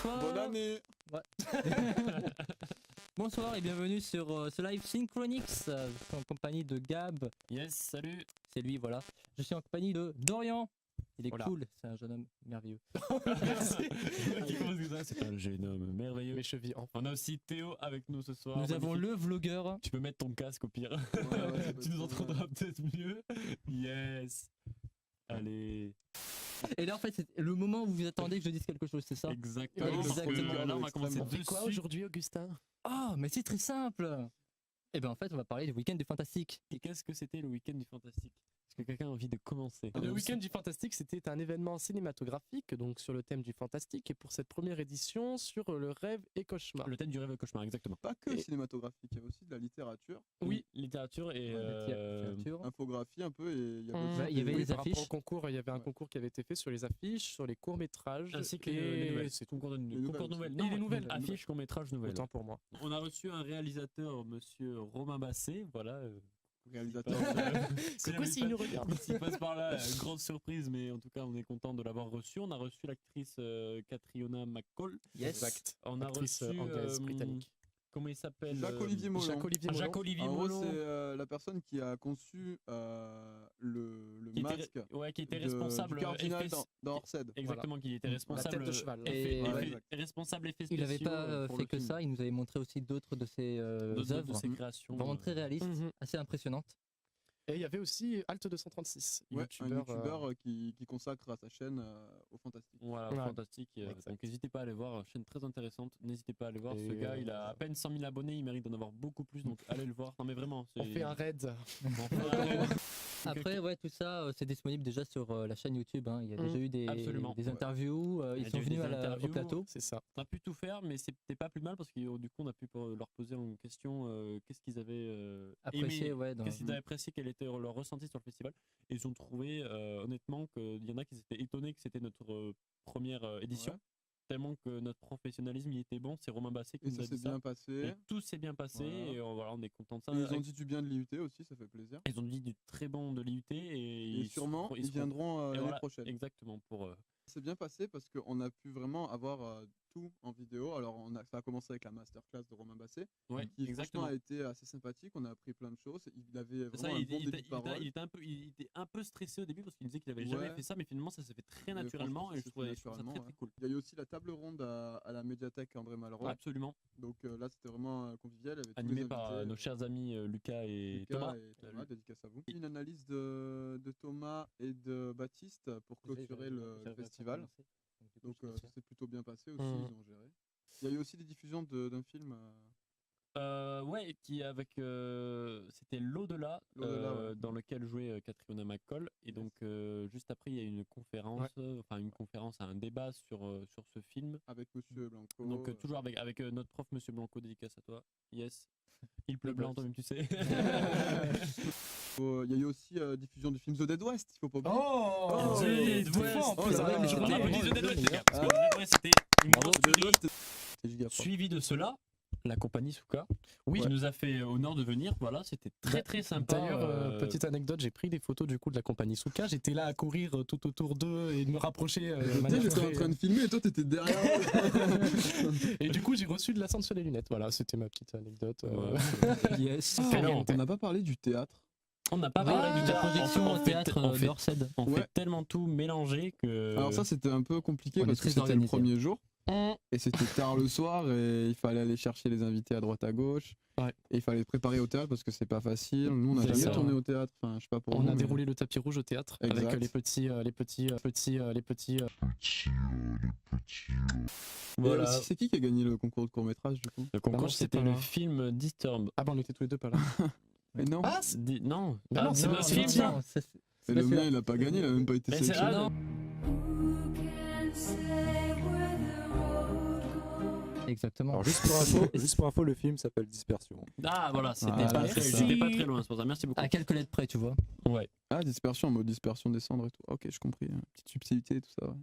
bonsoir. Bonne année. Bonsoir et bienvenue sur ce live Synchronix. Je suis en compagnie de Gab. Yes, salut. C'est lui, voilà. Je suis en compagnie de Dorian. Il est Voilà. cool, c'est un jeune homme merveilleux. Merci. Qui commence comme ça, c'est un jeune homme merveilleux. Mes chevilles, enfin. On a aussi Théo avec nous ce soir. Nous avons le vlogueur. Tu peux mettre ton casque au pire. Ouais, Tu nous entendras peut-être mieux. Yes. Allez. Et là, en fait, c'est le moment où vous attendez que je dise quelque chose, c'est ça? Exactement. Exactement. Là, on va commencer On fait dessus. quoi aujourd'hui, Augustin? Ah, mais c'est très simple. Et ben en fait, on va parler du week-end du Fantastique. Et qu'est-ce que c'était le week-end du Fantastique? Est-ce que quelqu'un a envie de commencer? Le week-end du Fantastique, c'était un événement cinématographique, donc sur le thème du Fantastique, et pour cette première édition, sur le rêve et cauchemar. Le thème du rêve et cauchemar, exactement. Pas que Et- cinématographique, il y avait aussi de la littérature, Oui, Littérature et. Littérature. infographie un peu, et il y avait Mmh. aussi Ouais, il y avait des- les par rapport affiches. au concours, il y avait un concours qui avait été fait sur les affiches, sur les courts-métrages, Ainsi que et les nouvelles. c'est Concours de nouvelles concours de aussi. nouvelles. Non, les nouvelles. Affiches, court-métrage, nouvelles. Autant pour moi. On a reçu un réalisateur, monsieur Romain Basset, voilà. réalisateurs. C'est quoi s'il nous regarde? S'il passe par là, grande surprise, mais en tout cas, on est content de l'avoir reçu. On a reçu l'actrice Catriona McCall. Yes. Exact. On a Actrice reçu. anglaise, britannique. Comment il s'appelle Jacques-Olivier Molon. Jacques-Olivier Molon. Jacques-Olivier En gros, Molon. c'est la personne qui a conçu le Qui était, masque ouais, qui était du responsable. cardinal effets- dans Orsed. Exactement, qui était La responsable. tête de cheval. Et responsable effets il spéciaux. n'avait pas pour fait le que film. ça, il nous avait montré aussi d'autres de ses D'autres de œuvres. ses créations. Vraiment très réalistes, Mhm. assez impressionnantes. Et il y avait aussi Alt 236, Ouais, un youtubeur, youtubeur qui consacre à sa chaîne au fantastique. Voilà, Ouais. fantastique. Exact. Donc n'hésitez pas à aller voir, chaîne très intéressante. N'hésitez pas à aller voir. Ce Et gars, il a à peine 100 000 abonnés, il mérite d'en avoir beaucoup plus. Donc allez le voir. Non mais vraiment. on fait un raid. On fait un raid. Après, ouais, tout ça, c'est disponible déjà sur la chaîne YouTube. Hein. Il y a déjà eu Absolument. des Ouais. interviews. Il y a Ils déjà sont eu venus des au interviews. plateau. C'est ça. On a pu tout faire, mais c'était pas plus mal parce que du coup, on a pu leur poser en question qu'est-ce qu'ils avaient Apprécié, aimé, ouais. qu'est-ce qu'ils avaient apprécié, quel était leur ressenti sur le festival. Et ils ont trouvé honnêtement qu'il y en a qui étaient étonnés que c'était notre première édition. Ouais. Tellement que notre professionnalisme il était bon. C'est Romain Basset qui Et nous ça a s'est dit ça. bien passé. Et tout s'est bien passé Voilà. et voilà, on est content de ça. Et ils ont dit du bien de l'IUT aussi, ça fait plaisir. Ils ont dit du très bon de l'IUT Et sûrement, ils viendront et l'année voilà, prochaine. Exactement pour. C'est bien passé parce qu'on a pu vraiment avoir tout en vidéo. Alors ça a commencé avec la masterclass de Romain Basset, Ouais, qui exactement. franchement a été assez sympathique. On a appris plein de choses. Il avait Ça, vraiment un bon début de parole. il était un peu stressé au début parce qu'il disait qu'il avait jamais Ouais. fait ça, mais finalement ça s'est fait très Mais naturellement franchement, et ça je s'est fait trouve ça naturellement, très ouais. très cool. Il y a eu aussi la table ronde à la médiathèque André Malraux. Absolument. Donc là, c'était vraiment convivial. Il y avait tous Animé les par invités, nos chers amis Lucas et Lucas Thomas. et Thomas, dédicace à vous. Une analyse de Thomas et de Baptiste pour clôturer le festival. Donc ça s'est plutôt bien passé aussi, Mhm. ils ont géré. Il y a eu aussi des diffusions d'un film. Ouais, qui avec c'était l'au-delà, L'au-delà, ouais. dans lequel jouait Catriona McCall et Yes. donc juste après il y a une conférence, un débat sur ce film. Avec Monsieur Blanco. Donc toujours avec notre prof Monsieur Blanco, dédicace à toi. Yes. Il pleut blanc, toi-même tu sais. Il y a eu aussi diffusion du film The Dead West, il faut pas oublier. Oh, The Dead West. Oh là là, Je mais vous applaudis The Dead West, les gars, parce que The Dead West, c'était une Bravo, grosse The Dead tuerie. West, c'était giga fort. Suivi de cela, la compagnie Souka, Oui. qui nous a fait honneur de venir. Voilà, c'était très très sympa. D'ailleurs, petite anecdote, j'ai pris des photos du coup de la compagnie Souka. J'étais là à courir tout autour d'eux et de me rapprocher. de manière J'étais en très- train de filmer et toi t'étais derrière. Et du coup, j'ai reçu de la cendre sur les lunettes. Voilà, c'était ma petite anecdote. Yes. Alors, on n'a pas parlé du théâtre. On n'a pas Ah, parlé de la projection au théâtre d'Orsed. On Ouais. fait tellement tout mélanger que. Alors ça c'était un peu compliqué on est parce que très c'était le organisé. premier jour. Et c'était tard le soir et il fallait aller chercher les invités à droite à gauche. Ouais. Et il fallait préparer au théâtre parce que c'est pas facile. Nous on n'a C'est jamais ça, tourné ouais. au théâtre. Enfin je sais pas pour On vous, a mais- déroulé le tapis rouge au théâtre Exact. avec les petits. Voilà. C'est qui a gagné le concours de court métrage du coup? Le concours, Bah non, c'est c'était pas le là. film Disturb. Ah bah on était tous les deux pas là. Mais non. Ah, Non, Bah non, c'est non, notre c'est film, le ça. tien. Mais le mien il a pas gagné, il a même pas été Mais c'est sélectionné. ah, Exactement. Alors juste pour info, le film s'appelle Dispersion. Ah, voilà, c'était Ah, pas, très- merci. c'était pas très loin, c'est pour ça. Merci beaucoup. À quelques lettres près, tu vois. Ouais. Ah dispersion en mode dispersion des cendres et tout. Ok j'ai compris. Petite subtilité et tout ça. Ouais.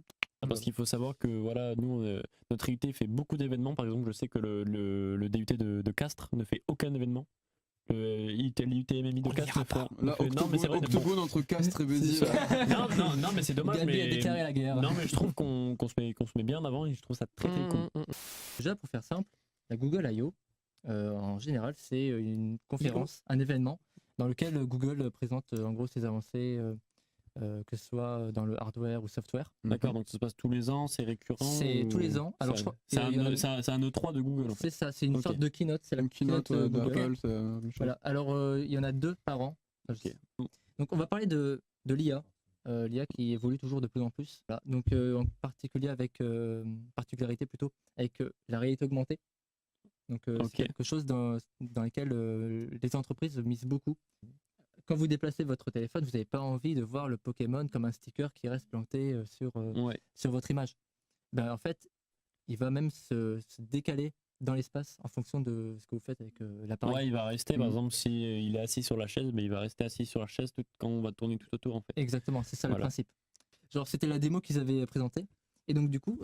Parce qu'il faut savoir que voilà, nous, notre IUT fait beaucoup d'événements. Par exemple, je sais que le DUT de Castres ne fait aucun événement. l'UTMMI de Castres. Là, Non, mais c'est vrai. Octogone entre Castres et Béziers. Non, mais c'est dommage. Gabi a Mais... déclaré la guerre. Non, mais je trouve qu'on se met bien en avant et je trouve ça très très cool. Déjà, pour faire simple, la Google I.O., en général, c'est une conférence, un événement dans lequel Google présente en gros ses avancées, que ce soit dans le hardware ou software. D'accord, donc ça se passe tous les ans, c'est récurrent. C'est tous les ans. Alors, c'est un E3 de Google. En fait. C'est ça, c'est une Ok. sorte de keynote. C'est la Une keynote Google. d'Apple, c'est la même chose. Voilà. Alors, il y en a 2 par an. Ok. Donc, on va parler de l'IA. L'IA qui évolue toujours de plus en plus. Voilà. Donc, en particulier avec particularité plutôt avec la réalité augmentée. Donc, Ok. c'est quelque chose dans lequel les entreprises misent beaucoup. Quand vous déplacez votre téléphone, vous n'avez pas envie de voir le Pokémon comme un sticker qui reste planté Ouais. sur votre image. Ben, en fait, il va même se décaler dans l'espace en fonction de ce que vous faites avec l'appareil. Ouais, il va rester, par exemple, si il est assis sur la chaise, mais il va rester assis sur la chaise quand on va tourner tout autour en fait. Exactement, c'est ça le Voilà. principe. Genre, c'était la démo qu'ils avaient présentée. Et donc, du coup,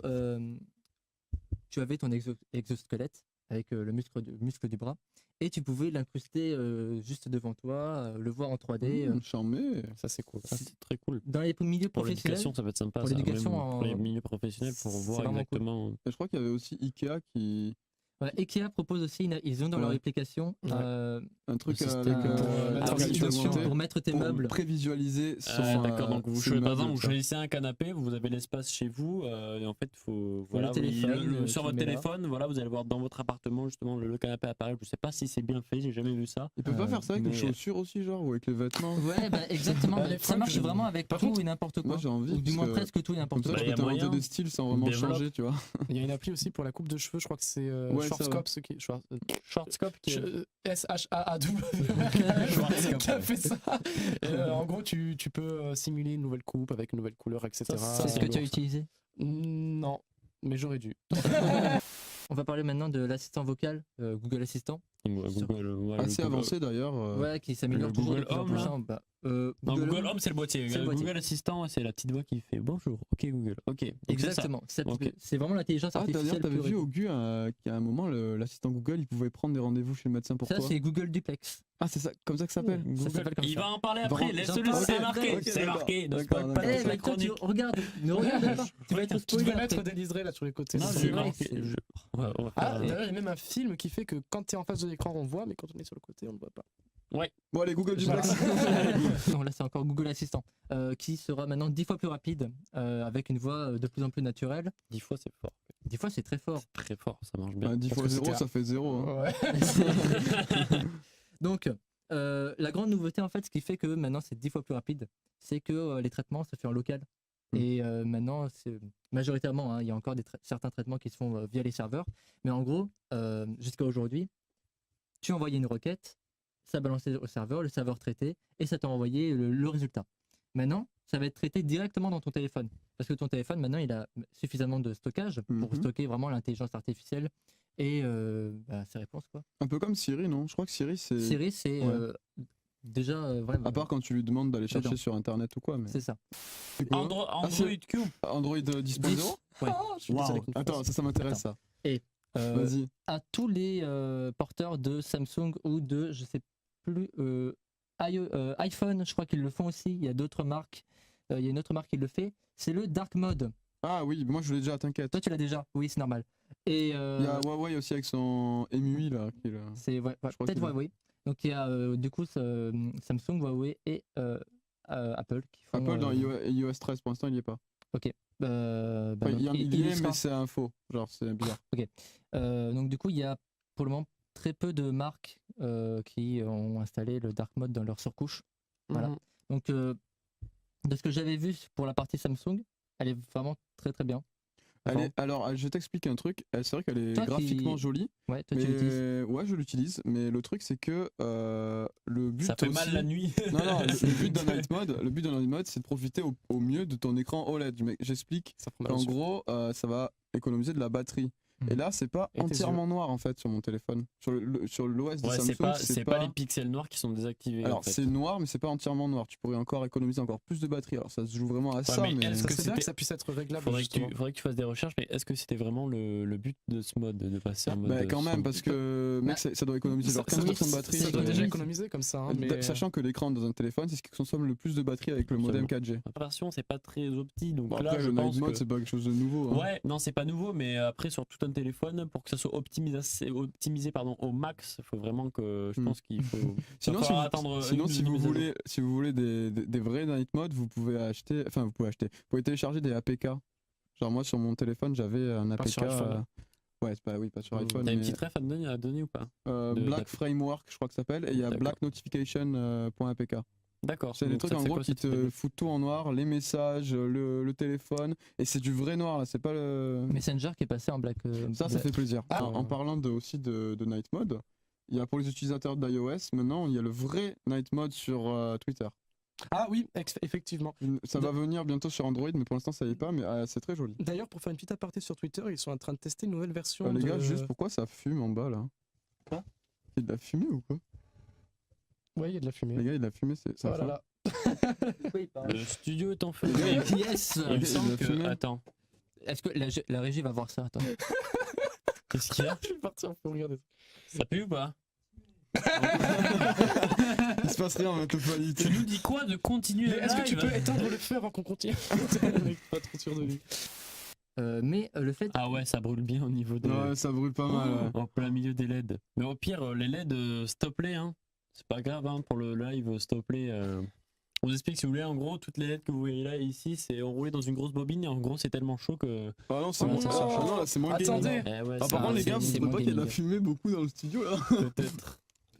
tu avais ton exosquelette avec le muscle du bras et tu pouvais l'incruster juste devant toi, le voir en 3D. Charmé. Ça, c'est cool. Ça, c'est très cool. Dans les milieux Pour professionnels, l'éducation, ça va être sympa. pour ça, l'éducation même en- pour les milieux professionnels, pour c'est voir vraiment cool. exactement. Et je crois qu'il y avait aussi Ikea qui. voilà, Ikea propose aussi, ils ont dans leur Ouais. application Ouais. Un truc système avec mettre en réalité situation augmentée pour mettre tes pour meubles. prévisualiser son. D'accord, donc ses par meubles, exemple, vous tu vois. choisissez un canapé, vous avez l'espace chez vous, et en fait, faut le téléphone, sur tu votre le mets là. téléphone, voilà, vous allez voir dans votre appartement justement le canapé apparaît. Je sais pas si c'est bien fait, j'ai jamais vu ça. Ils peuvent pas faire ça avec les mais- chaussures aussi, genre, ou avec les vêtements. Ouais, bah, exactement. Bah, les Ça fringues, marche vraiment avec par tout contre, et n'importe quoi. Moi j'ai envie. Ou du parce moins que presque tout et Comme n'importe ça, quoi. Bah, tu y a peux inventer moyen. des styles sans vraiment Développe. changer, tu vois. Il y a une appli aussi pour la coupe de cheveux, je crois que c'est Ouais, ça, Schwarzkopf, Schwarzkopf qui est- S-H-A-A-W Schwarzkopf. qui a fait ça. Et, en gros, tu peux simuler une nouvelle coupe avec une nouvelle couleur, etc. C'est ce que tu as utilisé. Non, mais j'aurais dû. On va parler maintenant de l'assistant vocal, Google Assistant, Google, ouais, Assez Google- avancé d'ailleurs. ouais, qui s'améliore le toujours Google de plus en Home, plus. là. Hein. Bah, Non, Google Home, c'est le boîtier. c'est le boîtier. Google Assistant, c'est la petite voix qui fait bonjour. Ok Google. Ok. Donc, c'est ça. Exactement. Ok. C'est vraiment l'intelligence Ah, d'ailleurs, artificielle. t'avais pure et vu dure. au GU qu'à un moment, l'assistant Google, il pouvait prendre des rendez-vous chez le médecin pour Ça, toi. c'est Google Duplex. Ah, c'est ça, comme ça que ça s'appelle. Ça Google. s'appelle comme Il ça. va en parler Bon, après. j'en Laisse-le, parle c'est après. marqué. Ok, C'est d'accord. marqué. Ne D'accord, spoil pas d'accord. Eh, toute la mais toi, chronique. regarde, ne regarde pas. Tu vas être Tu spoilé peux mettre après. des liserés là sur les côtés. Non, ça, j'ai c'est marqué. marqué. On va faire Ah, un- d'ailleurs, il y a même un film qui fait que quand tu es en face de l'écran, on voit, mais quand on est sur le côté, on ne voit pas. Bon, allez, Google Voilà. Duplex. Non, là c'est encore Google Assistant, qui sera maintenant 10 fois plus rapide, avec une voix de plus en plus naturelle. 10 fois, c'est fort. 10 fois c'est très fort. C'est très fort, ça marche bien. 10 Parce fois que 0, c'était ça fait 0. Hein. Ouais. Donc, la grande nouveauté en fait, ce qui fait que maintenant c'est 10 fois plus rapide, c'est que les traitements se font en local. Et maintenant, c'est majoritairement, hein, il y a encore certains traitements qui se font via les serveurs. Mais en gros, jusqu'à aujourd'hui, tu envoyais une requête, ça balançait au serveur, le serveur traitait, et ça t'a envoyé le résultat. Maintenant, ça va être traité directement dans ton téléphone. Parce que ton téléphone, maintenant, il a suffisamment de stockage pour Mhm. stocker vraiment l'intelligence artificielle et ses réponses, quoi. Un peu comme Siri, non? Je crois que Siri, c'est. Siri, c'est Ouais. déjà vraiment. À part quand tu lui demandes d'aller chercher Dedans. sur internet ou quoi. Mais... C'est ça. C'est quoi Android c'est- Q. Android 10.0? Ouais. Je suis Waouh. désolé qu'une Attends, fois, ça m'intéresse ça. À Vas-y. tous les porteurs de Samsung ou de, je sais plus, iPhone, je crois qu'ils le font aussi. Il y a d'autres marques. Il y a une autre marque qui le fait. C'est le Dark Mode. Ah oui, moi je l'ai déjà, t'inquiète. Toi, tu l'as déjà. Oui, c'est normal. Et Il y a Huawei aussi avec son MUI là. Qui est là. c'est ouais, je crois peut-être qu'il est- Huawei. Donc il y a du coup Samsung, Huawei et Apple qui font. Apple dans iOS 13 pour l'instant il y est pas. Bah, Enfin, donc, il il y y est sera. mais c'est un faux. Genre c'est bizarre. Donc du coup, il y a pour le moment très peu de marques qui ont installé le Dark Mode dans leur surcouche. Voilà. Mhm. Donc de ce que j'avais vu pour la partie Samsung, elle est vraiment très très bien. Alors je vais t'expliquer un truc. C'est vrai qu'elle est Toi qui- graphiquement jolie. Ouais, toi Mais tu l'utilises. ouais, je l'utilise. Mais le truc c'est que le but Ça fait aussi... mal la nuit. Non, non, le but d'un night mode, c'est de profiter au mieux de ton écran OLED. J'explique. Ça prend mal En dessus. gros, ça va économiser de la batterie. Et là, c'est pas Et tes entièrement noir en fait sur mon téléphone. Sur l'OS de Ouais, Samsung, c'est pas les pixels noirs qui sont désactivés. Alors en fait. c'est noir, mais c'est pas entièrement noir. Tu pourrais encore économiser encore plus de batterie. Alors ça se joue vraiment à ça, mais mais est-ce que C'est bien c'était- que ça puisse être réglable. Faudrait justement. que tu fasses des recherches, mais est-ce que c'était vraiment le but de ce mode, de passer en mode. bah, quand même, sans- parce que mec, ça doit économiser genre 15% de batterie. Ça doit déjà économise. économiser comme ça. hein, mais... Sachant que l'écran dans un téléphone, c'est ce qui consomme le plus de batterie avec le modem 4G. La version, c'est pas très opti, donc Bon, là, après, je le pense night mode, que... c'est pas quelque chose de nouveau. Hein. Ouais, non, c'est pas nouveau, mais après, sur tout un téléphone, pour que ça soit optimisé au max, il faut vraiment que. Je pense qu'il faut. Sinon, va si falloir vous, attendre sinon, une si mise vous à jour. voulez des vrais night mode, vous pouvez acheter. Enfin, vous pouvez télécharger des APK. Genre moi sur mon téléphone, j'avais un Pas APK. sur iPhone. Ouais, pas sur iPhone. T'as une mais, petite ref à donner ou pas Black d'APK. Framework, je crois que ça s'appelle, et il y a D'accord. Black Notification.apk. D'accord. C'est des donc trucs ça en fait gros quoi, qui ce type te de- foutent tout en noir, les messages, le téléphone, et c'est du vrai noir là, c'est pas le. Messenger qui est passé en black. Ça fait plaisir. Ah. En parlant aussi de night mode, il y a pour les utilisateurs d'iOS, maintenant il y a le vrai night mode sur Twitter. Ah oui, effectivement. Ça va venir bientôt sur Android, mais pour l'instant ça y est pas, mais c'est très joli. D'ailleurs, pour faire une petite aparté sur Twitter, ils sont en train de tester une nouvelle version. Les gars, de... juste pourquoi ça fume en bas là? Quoi? Il y a de la fumée ou quoi? Ouais, il y a de la fumée. Les gars, il y a de la fumée, ça Oh va là pas. là. Le studio est en feu. Yes. Il me il semble a que. fumé. Attends. Est-ce que la régie va voir ça? Attends. Qu'est-ce qu'il y a Je vais partir pour regarder. Ça pue ou pas Il se passe rien, mais te pas Tu nous dis quoi de continuer Mais le est-ce que tu live peux éteindre le feu avant qu'on continue? Le mec, pas trop sûr de lui. Mais le fait. Ah ouais, ça brûle bien au niveau des. Ouais, ça brûle pas mal. ouais. En plein milieu des LED. Mais au pire, les LED, stop-les. Hein. C'est pas grave hein, pour le live, stop-les. On vous explique si vous voulez. En gros, toutes les LED que vous voyez là et ici, c'est enroulé dans une grosse bobine. Et en gros, c'est tellement chaud que. Ah non, c'est Oh bon, non. ah non, là c'est moins gaming. Attendez. Eh ouais, Ah, ça- par contre, les c'est- gars, vous c'est trouvez moins pas qu'il y a de la gaming. fumée beaucoup dans le studio là?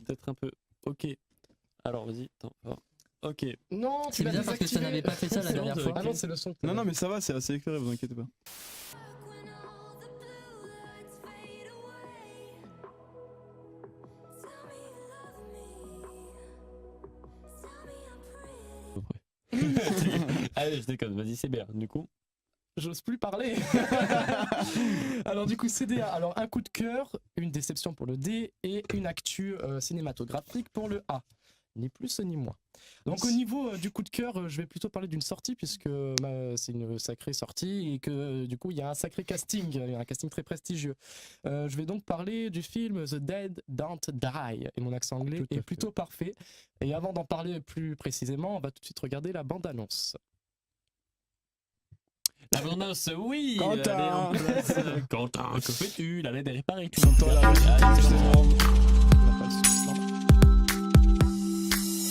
Peut-être un peu. Ok. Alors, vas-y. Attends. Ok. Non, tu C'est l'as bizarre parce que ça désactivé. n'avait pas fait ça la C'est bon, dernière ça fois. va. Ah non, c'est le son. que Non, t'as- non, mais ça va, c'est assez éclairé, vous inquiétez pas. Allez, je déconne. Vas-y, c'est bien. Du coup. J'ose plus parler. Alors du coup CDA, alors un coup de cœur, une déception pour le D et une actu cinématographique pour le A. Ni plus ni moins. Donc au niveau du coup de cœur, je vais plutôt parler d'une sortie puisque c'est une sacrée sortie et que du coup il y a un sacré casting, il y a un casting très prestigieux. Je vais donc parler du film The Dead Don't Die et mon accent anglais Tout à est fait. plutôt parfait. Et avant d'en parler plus précisément, on va tout de suite regarder la bande-annonce. La bande-annonce, oui. Quentin. Elle est en place. Quentin, que fais-tu? La LED est réparée. Tu J'entends la Allez, c'est c'est bon. énorme. On n'a pas le son. Non.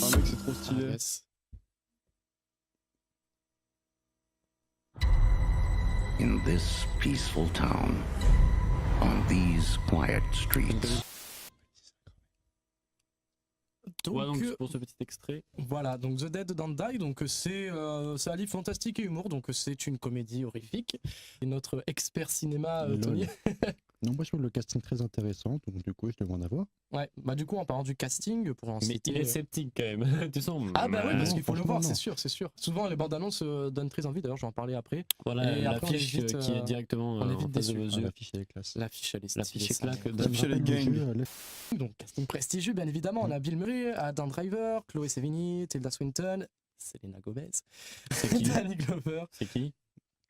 Ah mec, c'est trop stylé. Yes. In this peaceful town, on these quiet streets, Donc, Ouais, donc pour ce petit extrait. voilà, donc The Dead Don't Die, donc c'est un livre fantastique et humour, donc c'est une comédie horrifique. Et notre expert cinéma, Lol. Tony. Non, moi je trouve le casting très intéressant, donc du coup je demande à voir. Ouais, bah du coup en parlant du casting, pour en Mais citer... il est sceptique quand même. Tu sens. Ah bah oui, parce non, qu'il faut le franchement, voir, non. c'est sûr, c'est sûr. Souvent les bandes annonces donnent très envie, d'ailleurs je vais en parler après. Voilà, Et après, on l'affiche évite, qui est directement on en évite face de déçu. vos Ah, yeux. l'affiche elle est classe. L'affiche elle est L'affiche stylée, est claque. ça. de- L'affiche, elle est gang. Donc casting prestigieux bien évidemment, on a Bill Murray, Adam Driver, Chloé Sevigny, Tilda Swinton, Selena Gomez, C'est qui Danny Glover. C'est qui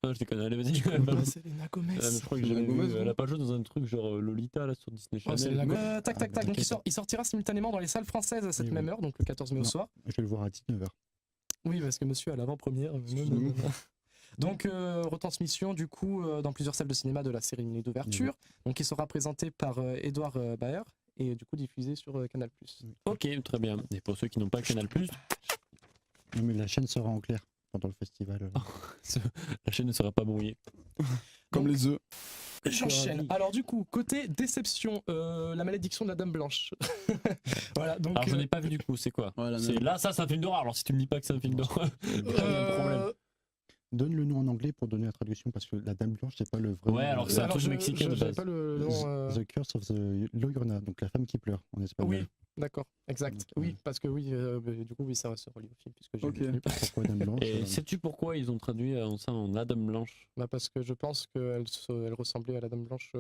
Ah, je déconne, allez, vas-y. Selena Gomez. Ah, mais je crois que Selena j'avais Gomez, vu, elle non a pas joué dans un truc genre Lolita là sur Disney Oh, Channel. Selena Gomez. Tac, tac, Ah, tac. Donc t'inquiète. il sortira simultanément dans les salles françaises à cette Oui, même oui. heure, donc le 14 mai au Non. soir. Je vais le voir à 19h. Oui, parce que monsieur a l'avant-première. Excuse-nous. Donc, retransmission du coup dans plusieurs salles de cinéma de la cérémonie d'ouverture. Donc, il sera présenté par Edouard Baer et du coup diffusé sur Canal+. Ok, très bien. Et pour ceux qui n'ont pas Canal+, Non, mais la chaîne sera en clair pendant le festival. la chaîne ne sera pas brouillée. Comme les œufs. J'enchaîne. Alors du coup, côté déception, la malédiction de la Dame Blanche. Voilà, donc... Alors je n'ai pas vu du coup, c'est quoi Ouais, la C'est même. là, ça c'est un film d'horreur. Alors si tu me dis pas que c'est un film d'horreur, il y a un problème. Donne le nom en anglais pour donner la traduction, parce que la Dame Blanche, c'est pas le vrai Ouais, nom. alors que c'est un truc je- mexicain de j'avais base. pas le nom. The Curse of the Llorona, donc la femme qui pleure en espagnol. Oui, d'accord, exact. Donc, Oui, parce que oui, du coup, oui, ça relie au film, puisque j'ai Ok. vu le film. Pourquoi Dame Blanche Et sais-tu pourquoi ils ont traduit ça en La Dame Blanche? Bah, parce que je pense elle ressemblait à la Dame Blanche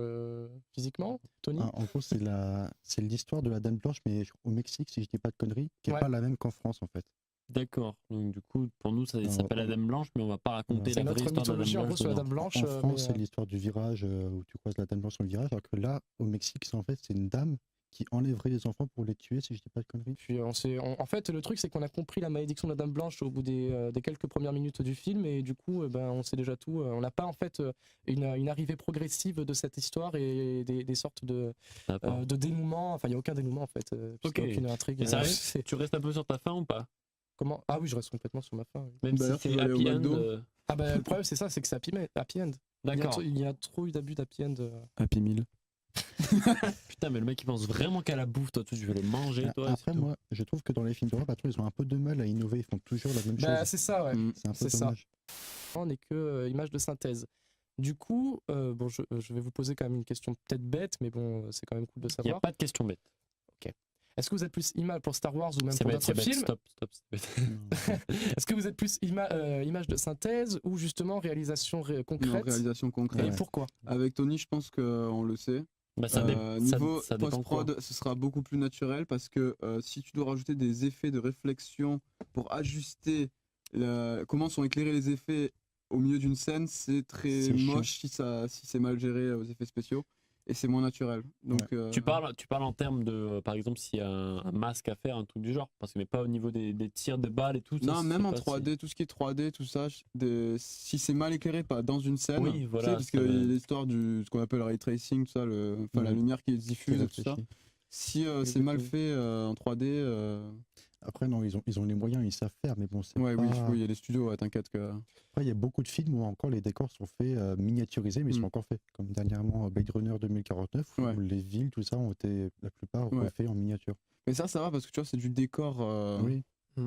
physiquement, Tony. En gros, c'est l'histoire de la Dame Blanche, mais au Mexique, si je dis pas de conneries, qui n'est Ouais. pas la même qu'en France, en fait. D'accord. Donc du coup, pour nous, ça Non, s'appelle La Dame Blanche, mais on va pas raconter C'est la vraie notre histoire de la mythologie en Dame gros Blanche. sur la dedans. Dame Blanche. En France, c'est mais, l'histoire du virage où tu croises la Dame Blanche sur le virage, alors que là, au Mexique, c'est une dame qui enlèverait les enfants pour les tuer, si je dis pas de conneries. puis en fait, le truc, c'est qu'on a compris la malédiction de la Dame Blanche au bout des quelques premières minutes du film, et du coup, ben, on sait déjà tout. On n'a pas en fait une arrivée progressive de cette histoire et des sortes D'accord. de dénouement. Enfin, il n'y a aucun dénouement en fait. Puisqu'il y a Ok. aucune intrigue. Et ça reste- C'est- Tu restes un peu sur ta fin ou pas? Comment Ah oui, je reste complètement sur ma fin. Oui. Même si D'ailleurs, tu c'est veux aller au happy end. McDo Ah bah le problème c'est ça, c'est que c'est happy end. D'accord. Il y a trop eu d'abus d'happy end. Happy Meal. Putain, mais le mec il pense vraiment qu'à la bouffe, toi tu veux les manger, toi. et Après, c'est tout. moi, je trouve que dans les films d'horreur, ils ont un peu de mal à innover, ils font toujours la même Bah chose. c'est ça, ouais. Mm. C'est un peu c'est ça. dommage. On n'est que image de synthèse. Du coup, bon, je vais vous poser quand même une question peut-être bête, mais bon, c'est quand même cool de Il n'y a savoir. pas de question bête. Est-ce que vous êtes plus image pour Star Wars ou même C'est pour bête, c'est d'autres bête. films Stop, stop, c'est bête. Est-ce que vous êtes plus image de synthèse ou justement réalisation Non, concrète réalisation concrète. Et Ouais. pourquoi Avec Tony, je pense qu'on le sait. Bah, ça, Niveau ça dépend quoi. post-prod, ce sera beaucoup plus naturel parce que si tu dois rajouter des effets de réflexion pour ajuster comment sont éclairés les effets au milieu d'une scène, c'est très C'est chiant. moche si c'est mal géré aux effets spéciaux et c'est moins naturel. Donc, Tu parles en termes de, par exemple, s'il y a un masque à faire, un truc du genre, parce que mais pas au niveau des tirs de balles et tout. ça, non, je même sais en pas 3D, tout ce qui est 3D, tout ça, si c'est mal éclairé pas dans une scène, Oui, tu sais, voilà, parce ça qu'il y a va. l'histoire du ce qu'on appelle le ray tracing, tout ça, la lumière qui est C'est diffuse et tout ça. réfléchi. Si c'est mal fait en 3D, Après, non, ils ont les moyens, ils savent faire, mais bon, c'est ouais, pas... oui, il y a des studios, ouais, t'inquiète que. Après, il y a beaucoup de films où encore les décors sont faits miniaturisés, mais ils sont Mm. encore faits. Comme dernièrement Blade Runner 2049, Ouais. où les villes, tout ça, ont été la plupart Ouais. refaits en miniature. Mais ça va parce que tu vois, c'est du décor. Oui,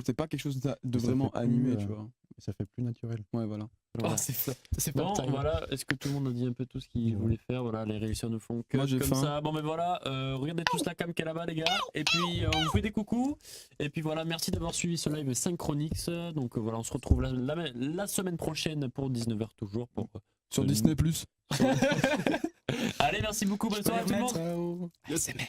C'est pas quelque chose de Ça vraiment fait plus, animé, tu vois. et ça fait plus naturel. Ouais, voilà. Ah, c'est pas Bon, terrible. voilà, est-ce que tout le monde a dit un peu tout ce qu'il Ouais. voulait faire? Voilà, les réussir nous font que Moi, j'ai comme faim. ça. Bon, mais voilà, regardez tous la cam qu'il y a là-bas, les gars. Et puis, on vous fait des coucous. Et puis voilà, merci d'avoir suivi ce live Synchronix. Donc voilà, on se retrouve la semaine prochaine pour 19h toujours. Sur Disney+. Allez, merci beaucoup, bonne soirée à tout le monde. Ciao. ASMR.